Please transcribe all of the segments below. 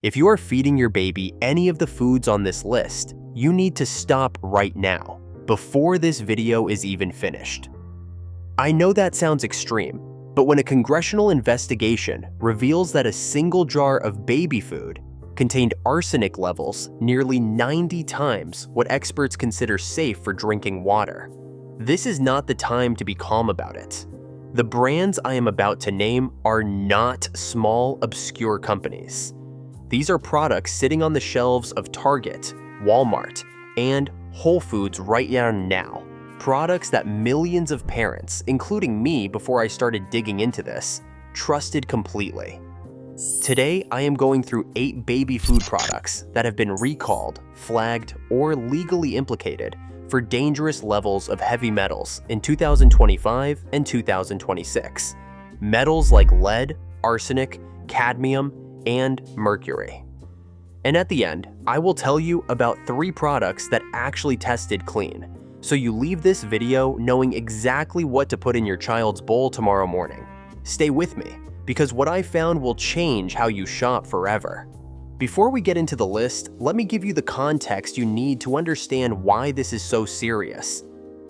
If you are feeding your baby any of the foods on this list, you need to stop right now, before this video is even finished. I know that sounds extreme, but when a congressional investigation reveals that a single jar of baby food contained arsenic levels nearly 90 times what experts consider safe for drinking water, this is not the time to be calm about it. The brands I am about to name are not small, obscure companies. These are products sitting on the shelves of Target, Walmart, and Whole Foods right now. Products that millions of parents, including me before I started digging into this, trusted completely. Today, I am going through 8 baby food products that have been recalled, flagged, or legally implicated for dangerous levels of heavy metals in 2025 and 2026. Metals like lead, arsenic, cadmium, and mercury. And at the end, I will tell you about 3 products that actually tested clean, so you leave this video knowing exactly what to put in your child's bowl tomorrow morning. Stay with me, because what I found will change how you shop forever. Before we get into the list, let me give you the context you need to understand why this is so serious.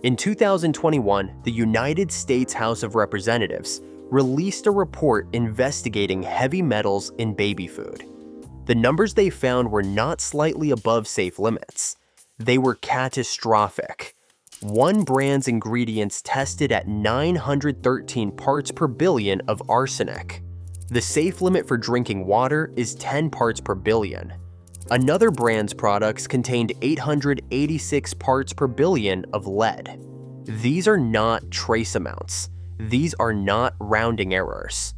In 2021, the United States House of Representatives released a report investigating heavy metals in baby food. The numbers they found were not slightly above safe limits. They were catastrophic. One brand's ingredients tested at 913 parts per billion of arsenic. The safe limit for drinking water is 10 parts per billion. Another brand's products contained 886 parts per billion of lead. These are not trace amounts. These are not rounding errors.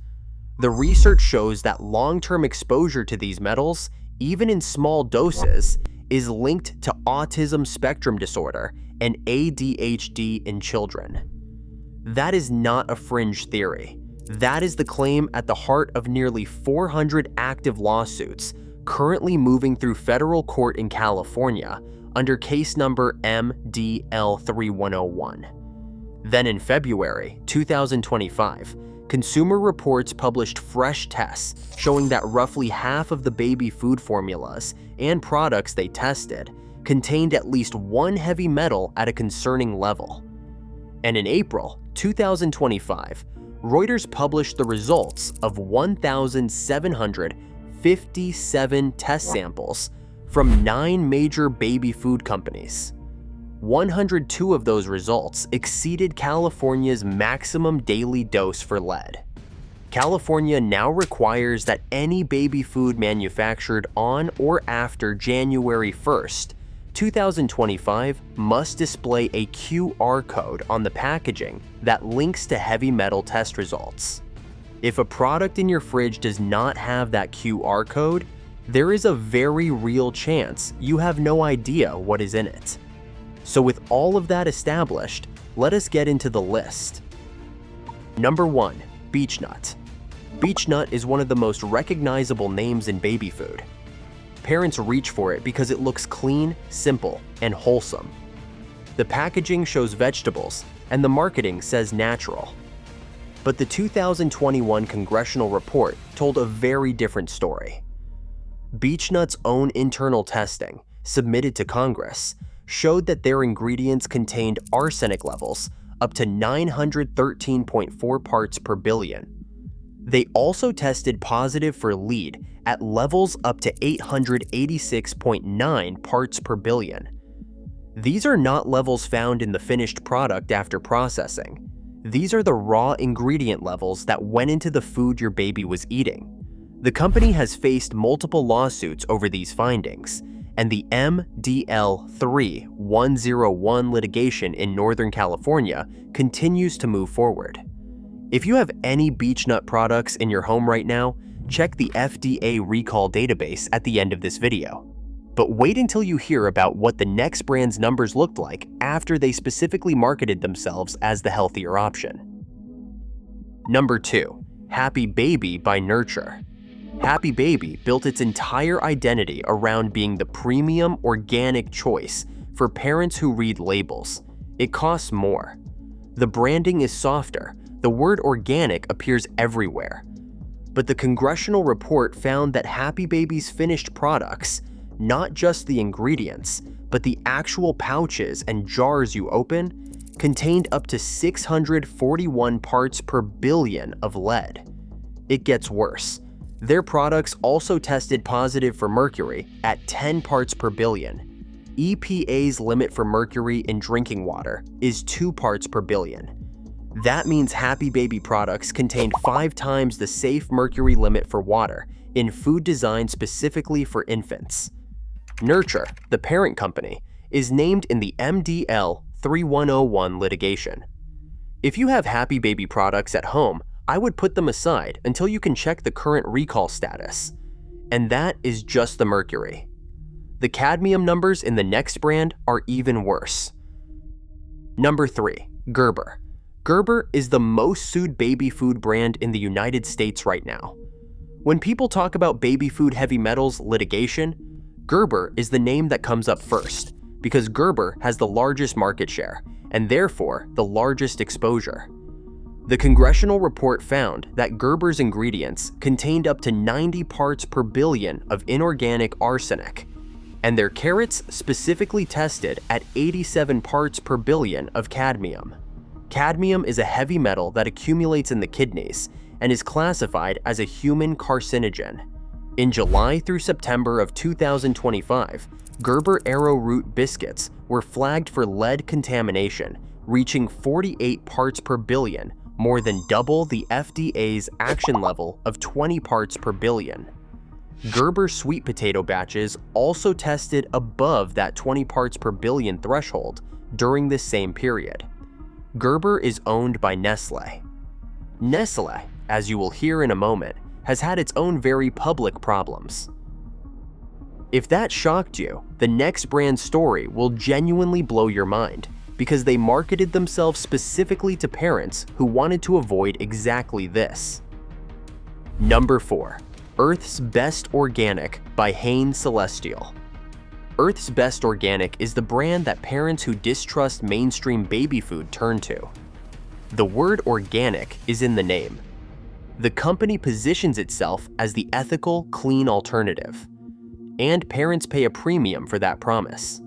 The research shows that long-term exposure to these metals, even in small doses, is linked to autism spectrum disorder and ADHD in children. That is not a fringe theory. That is the claim at the heart of nearly 400 active lawsuits currently moving through federal court in California under case number MDL3101. Then in February 2025, Consumer Reports published fresh tests showing that roughly half of the baby food formulas and products they tested contained at least one heavy metal at a concerning level. And in April 2025, Reuters published the results of 1,757 test samples from 9 major baby food companies. 102 of those results exceeded California's maximum daily dose for lead. California now requires that any baby food manufactured on or after January 1st, 2025 must display a QR code on the packaging that links to heavy metal test results. If a product in your fridge does not have that QR code, there is a very real chance you have no idea what is in it. So with all of that established, let us get into the list. Number 1. Beech nut. Beech nut is one of the most recognizable names in baby food. Parents reach for it because it looks clean, simple, and wholesome. The packaging shows vegetables, and the marketing says natural. But the 2021 congressional report told a very different story. Beech nut's own internal testing, submitted to Congress, showed that their ingredients contained arsenic levels up to 913.4 parts per billion. They also tested positive for lead at levels up to 886.9 parts per billion. These are not levels found in the finished product after processing. These are the raw ingredient levels that went into the food your baby was eating. The company has faced multiple lawsuits over these findings, and the MDL3101 litigation in Northern California continues to move forward. If you have any beech nut products in your home right now, check the FDA recall database at the end of this video. But wait until you hear about what the next brand's numbers looked like after they specifically marketed themselves as the healthier option. Number 2. Happy Baby by Nurture. Happy Baby built its entire identity around being the premium organic choice for parents who read labels. It costs more. The branding is softer. The word organic appears everywhere. But the congressional report found that Happy Baby's finished products, not just the ingredients, but the actual pouches and jars you open, contained up to 641 parts per billion of lead. It gets worse. Their products also tested positive for mercury at 10 parts per billion. EPA's limit for mercury in drinking water is 2 parts per billion. That means Happy Baby products contained 5 times the safe mercury limit for water in food designed specifically for infants. Nurture, the parent company, is named in the MDL 3101 litigation. If you have Happy Baby products at home, I would put them aside until you can check the current recall status. And that is just the mercury. The cadmium numbers in the next brand are even worse. Number 3. Gerber. Gerber is the most sued baby food brand in the United States right now. When people talk about baby food heavy metals litigation, Gerber is the name that comes up first, because Gerber has the largest market share, and therefore the largest exposure. The congressional report found that Gerber's ingredients contained up to 90 parts per billion of inorganic arsenic, and their carrots specifically tested at 87 parts per billion of cadmium. Cadmium is a heavy metal that accumulates in the kidneys and is classified as a human carcinogen. In July through September of 2025, Gerber arrowroot biscuits were flagged for lead contamination, reaching 48 parts per billion, more than double the FDA's action level of 20 parts per billion. Gerber sweet potato batches also tested above that 20 parts per billion threshold during this same period. Gerber is owned by Nestlé. Nestlé, as you will hear in a moment, has had its own very public problems. If that shocked you, the next brand story will genuinely blow your mind, because they marketed themselves specifically to parents who wanted to avoid exactly this. Number 4. Earth's Best Organic by Hain Celestial. Earth's Best Organic is the brand that parents who distrust mainstream baby food turn to. The word organic is in the name. The company positions itself as the ethical, clean alternative, and parents pay a premium for that promise.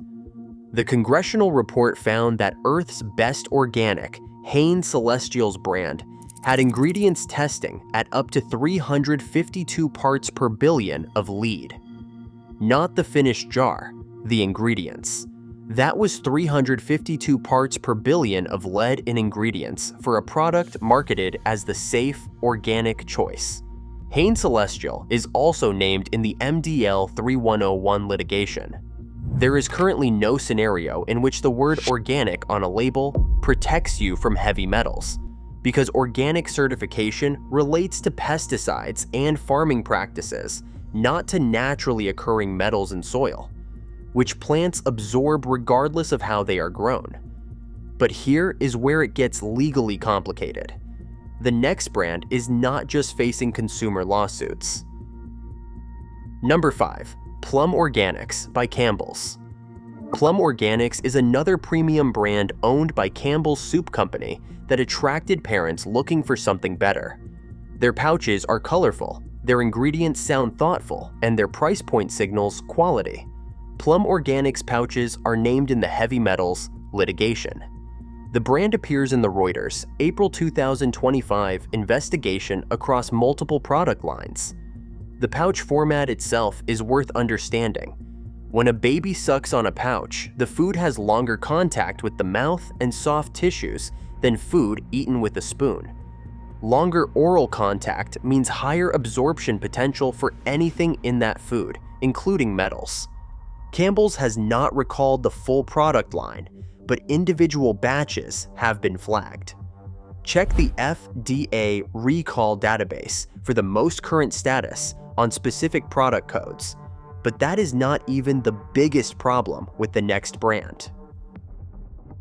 The congressional report found that Earth's Best Organic, Hain Celestial's brand, had ingredients testing at up to 352 parts per billion of lead. Not the finished jar, the ingredients. That was 352 parts per billion of lead in ingredients for a product marketed as the safe, organic choice. Hain Celestial is also named in the MDL 3101 litigation. There is currently no scenario in which the word organic on a label protects you from heavy metals, because organic certification relates to pesticides and farming practices, not to naturally occurring metals in soil, which plants absorb regardless of how they are grown. But here is where it gets legally complicated. The next brand is not just facing consumer lawsuits. Number 5. Plum Organics by Campbell's. Plum Organics is another premium brand owned by Campbell's Soup Company that attracted parents looking for something better. Their pouches are colorful, their ingredients sound thoughtful, and their price point signals quality. Plum Organics pouches are named in the heavy metals litigation. The brand appears in the Reuters April 2025 investigation across multiple product lines. The pouch format itself is worth understanding. When a baby sucks on a pouch, the food has longer contact with the mouth and soft tissues than food eaten with a spoon. Longer oral contact means higher absorption potential for anything in that food, including metals. Campbell's has not recalled the full product line, but individual batches have been flagged. Check the FDA recall database for the most current status on specific product codes, but that is not even the biggest problem with the next brand.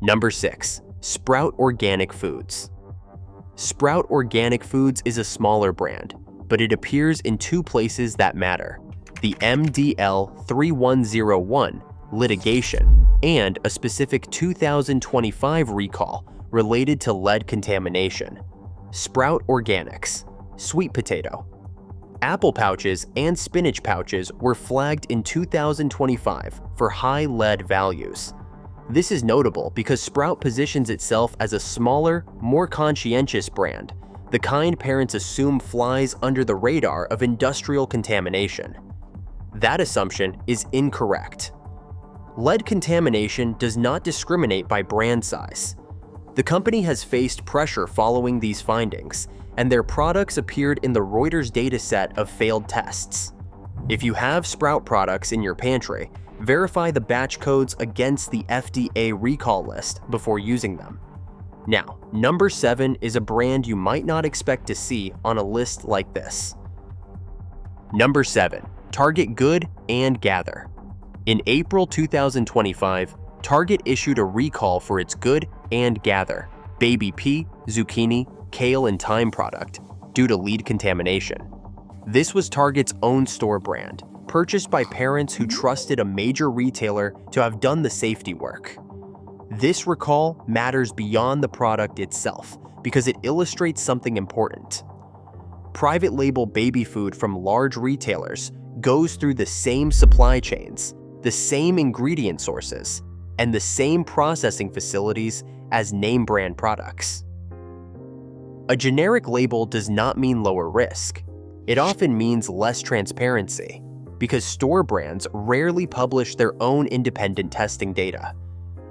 Number 6. Sprout Organic Foods. Sprout Organic Foods is a smaller brand, but it appears in 2 places that matter: the MDL 3101 litigation and a specific 2025 recall related to lead contamination. Sprout Organics, sweet potato. Apple pouches and spinach pouches were flagged in 2025 for high lead values. This is notable because Sprout positions itself as a smaller, more conscientious brand, the kind parents assume flies under the radar of industrial contamination. That assumption is incorrect. Lead contamination does not discriminate by brand size. The company has faced pressure following these findings, and their products appeared in the Reuters dataset of failed tests. If you have Sprout products in your pantry, verify the batch codes against the FDA recall list before using them. Now, number 7 is a brand you might not expect to see on a list like this. Number 7. Target Good and Gather. In April 2025, Target issued a recall for its Good and Gather baby pea, zucchini, kale, and thyme product due to lead contamination. This was Target's own store brand, purchased by parents who trusted a major retailer to have done the safety work. This recall matters beyond the product itself because it illustrates something important. Private label baby food from large retailers goes through the same supply chains, the same ingredient sources, and the same processing facilities as name brand products. A generic label does not mean lower risk. It often means less transparency, because store brands rarely publish their own independent testing data.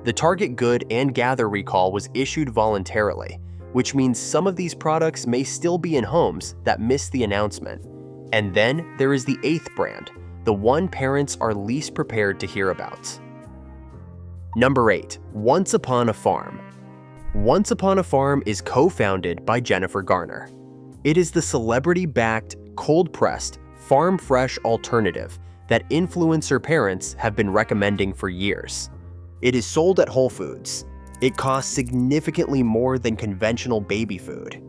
The Target Good and Gather recall was issued voluntarily, which means some of these products may still be in homes that missed the announcement. And then there is the 8th brand, the one parents are least prepared to hear about. Number 8. Once Upon a Farm. Once Upon a Farm is co-founded by Jennifer Garner. It is the celebrity-backed, cold-pressed, farm-fresh alternative that influencer parents have been recommending for years. It is sold at Whole Foods. It costs significantly more than conventional baby food.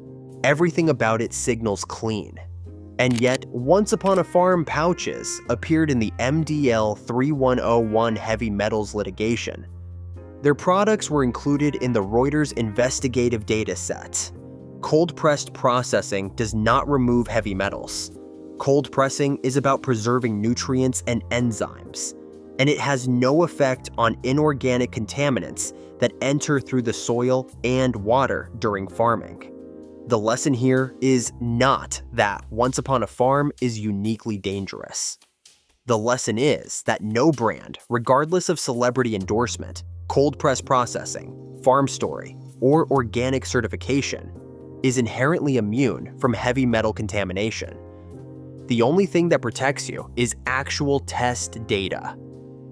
Everything about it signals clean. And yet, Once Upon a Farm pouches appeared in the MDL 3101 heavy metals litigation. Their products were included in the Reuters investigative data set. Cold-pressed processing does not remove heavy metals. Cold pressing is about preserving nutrients and enzymes, and it has no effect on inorganic contaminants that enter through the soil and water during farming. The lesson here is not that Once Upon a Farm is uniquely dangerous. The lesson is that no brand, regardless of celebrity endorsement, cold press processing, farm story, or organic certification, is inherently immune from heavy metal contamination. The only thing that protects you is actual test data.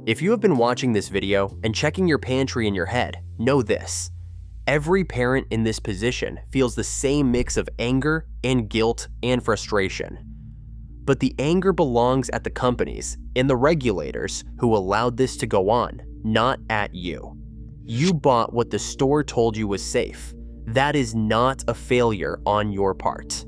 If you have been watching this video and checking your pantry in your head, know this. Every parent in this position feels the same mix of anger and guilt and frustration. But the anger belongs at the companies and the regulators who allowed this to go on, not at you. You bought what the store told you was safe. That is not a failure on your part.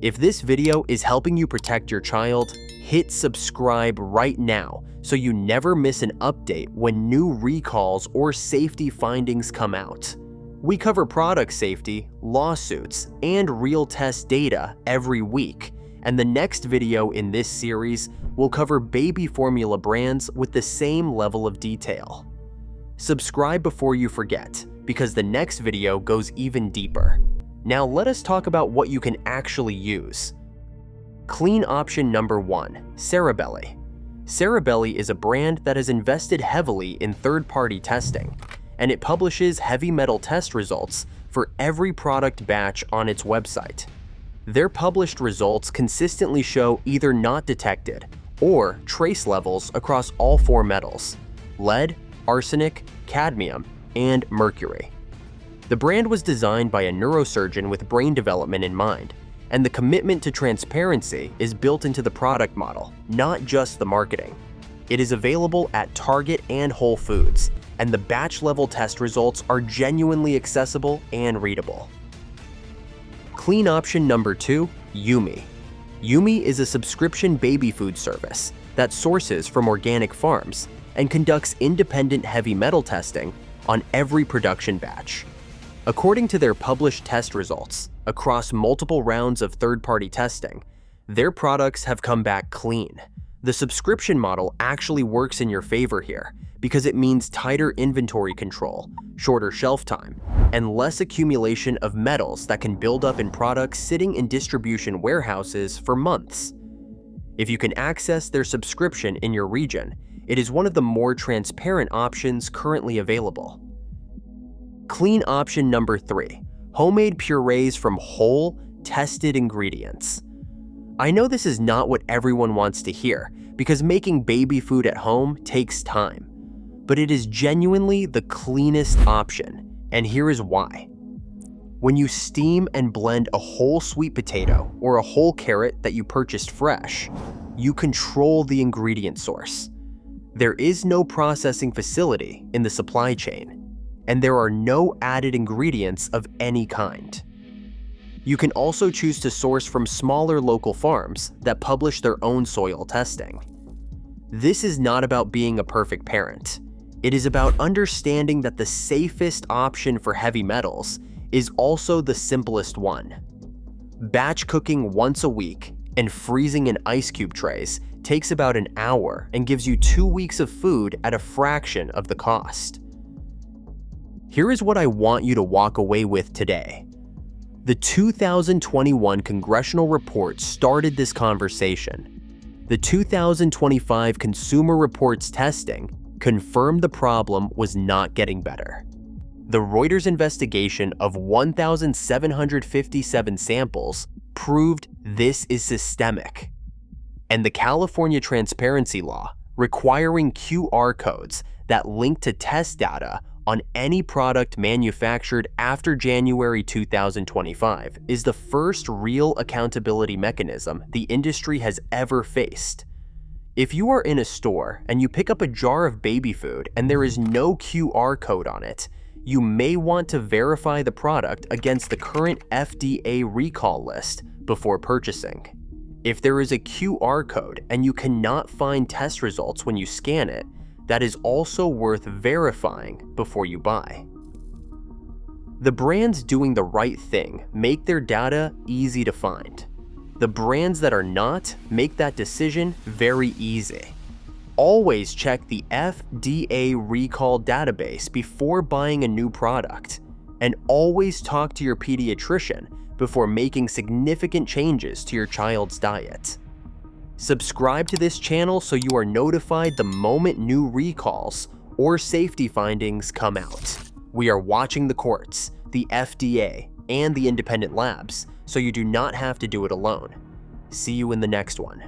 If this video is helping you protect your child, hit subscribe right now so you never miss an update when new recalls or safety findings come out. We cover product safety, lawsuits, and real test data every week, and the next video in this series will cover baby formula brands with the same level of detail. Subscribe before you forget, because the next video goes even deeper. Now let us talk about what you can actually use. Clean option number 1, Cerebelli. Cerebelli is a brand that has invested heavily in third-party testing, and it publishes heavy metal test results for every product batch on its website. Their published results consistently show either not detected or trace levels across all 4 metals: lead, arsenic, cadmium, and mercury. The brand was designed by a neurosurgeon with brain development in mind, and the commitment to transparency is built into the product model, not just the marketing. It is available at Target and Whole Foods, and the batch-level test results are genuinely accessible and readable. Clean option number 2, Yumi. Yumi is a subscription baby food service that sources from organic farms and conducts independent heavy metal testing on every production batch. According to their published test results, across multiple rounds of third-party testing, Their products have come back clean. The subscription model actually works in your favor here because it means tighter inventory control, shorter shelf time, and less accumulation of metals that can build up in products sitting in distribution warehouses for months. If you can access their subscription in your region, it is one of the more transparent options currently available. Clean option number 3, homemade purees from whole, tested ingredients. I know this is not what everyone wants to hear because making baby food at home takes time, but it is genuinely the cleanest option, and here is why. When you steam and blend a whole sweet potato or a whole carrot that you purchased fresh, you control the ingredient source. There is no processing facility in the supply chain, and there are no added ingredients of any kind. You can also choose to source from smaller local farms that publish their own soil testing. This is not about being a perfect parent. It is about understanding that the safest option for heavy metals is also the simplest one. Batch cooking once a week and freezing in ice cube trays takes about an hour and gives you 2 weeks of food at a fraction of the cost. Here is what I want you to walk away with today. The 2021 congressional report started this conversation. The 2025 Consumer Reports testing confirmed the problem was not getting better. The Reuters investigation of 1,757 samples proved this is systemic. And the California transparency law requiring QR codes that link to test data on any product manufactured after January 2025 is the first real accountability mechanism the industry has ever faced. If you are in a store and you pick up a jar of baby food and there is no QR code on it, you may want to verify the product against the current FDA recall list before purchasing. If there is a QR code and you cannot find test results when you scan it, that is also worth verifying before you buy. The brands doing the right thing make their data easy to find. The brands that are not make that decision very easy. Always check the FDA recall database before buying a new product, and always talk to your pediatrician before making significant changes to your child's diet. Subscribe to this channel so you are notified the moment new recalls or safety findings come out. We are watching the courts, the FDA, and the independent labs, so you do not have to do it alone. See you in the next one.